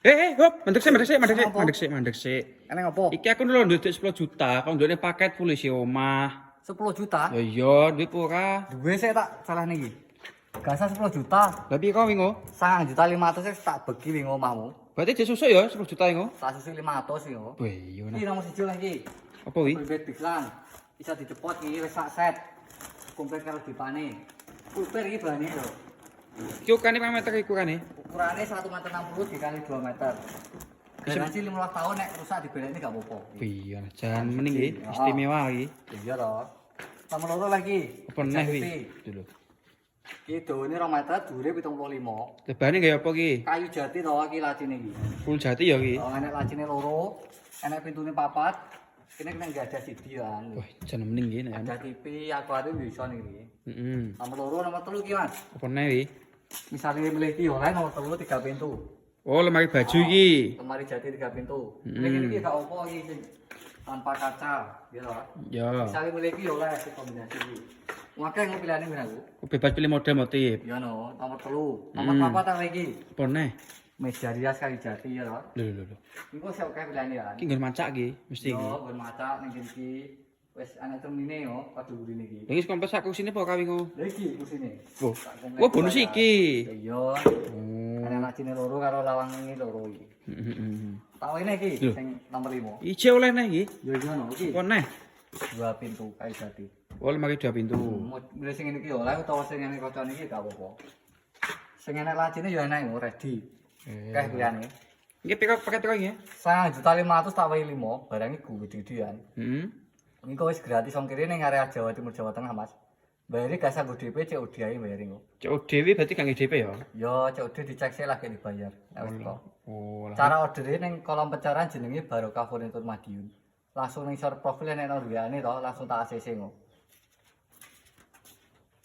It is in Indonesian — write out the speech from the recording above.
Hop, mandek sik. Eneng apa? Iki aku lho ndek 10 juta, kok ndekne paket polisi omah. 10 juta? Ya iya, duit ora. Duwe sik tak salah niki. Gasa 10 juta. Lah piye kok wingo? 9.500.000 tak bagi wingo omahmu. Berarti disusuk ya 10 juta wingo. Tak susu 500 yo. Weh, iya Iki nah. nomor 1 lagi. Apa wi? Private Biglan. Bisa dicepot iki wis sak set. Komplit karo dipane. Pulper iki bahane lho. Iki ukane pang meter ikurane. Ukurane 1,60 meter dikali 2 meter. Garansi 15 tahun nek rusak dibelekne gak apa-apa. Iya, jan mending iki istimewa iki. Iya toh. Nomor loro lagi. Apa neh wi? Dulu. Iki dawane 2 meter, dhuwure 75. Lebane gaya apa iki? Kayu jati toh iki lacine iki. Full jati ya iki. Oh, enek lacine loro, enek pintune papat. Kene kena enggak ada CD ya. Wah, jan mending iki nek. Ada TV, akuarium bisa niki. Heeh. Nomor loro, nomor 3 iki, Mas. Apa neh wi? Misalnya milih iki oleh nomor 3 3 pintu. Oh, lemari baju iki. Lemari jati 3 pintu. Ini iki gak opo iki sing tanpa kaca, gitu loh. Ya. Misalnya milih iki oleh kombinasi iki. Ngake ngo pilihane men aku. Bebas pilih model motif. Ya no, nomor 3. Nomor 4 tak lagi. Apa neh? Meja rias kali jati ya loh. Lho. Iku sik akeh pilihane ya. Iki nggon macak iki, mesti iki. Yo, ben macak ning kene iki. Wis ana termine yo, padha urine iki. Lha iki kompres aku sini apa kawingo? Lha iki kusine. Oh. Oh, bonus iki. Iya. Oh. Ana lacine loro karo lawang ini loro iki. Heeh. Tak ini iki Lho. sing nomor 5. Ijo oleh neh iki. Yo iya no iki. Apa neh? 2 pintu kayu jati. Oh, lemari 2 pintu. Milih sing ngene iki oleh utawa sing ngene kocone iki gak apa-apa. Sing enek lacine yo enek yo ready. Kae pilihane. Iki piro paket piro iki? 1.500.000 tak wae 5, barang iku gede-gedean. Heeh. Ini wis gratis ongkire ning area Jawa Timur Jawa Tengah, Mas. Bayari gak sanggo DP COD ae bayari engko. COD wi berarti kang DP ya? Yo COD dicek sik lagi dibayar. Nek wis kok. Oh, lah. Cara ordere ning kolom pencarian jenenge Barokah Furnitur Madiun. Langsung ning share profil nek ono liyane to, langsung tak ACC engko.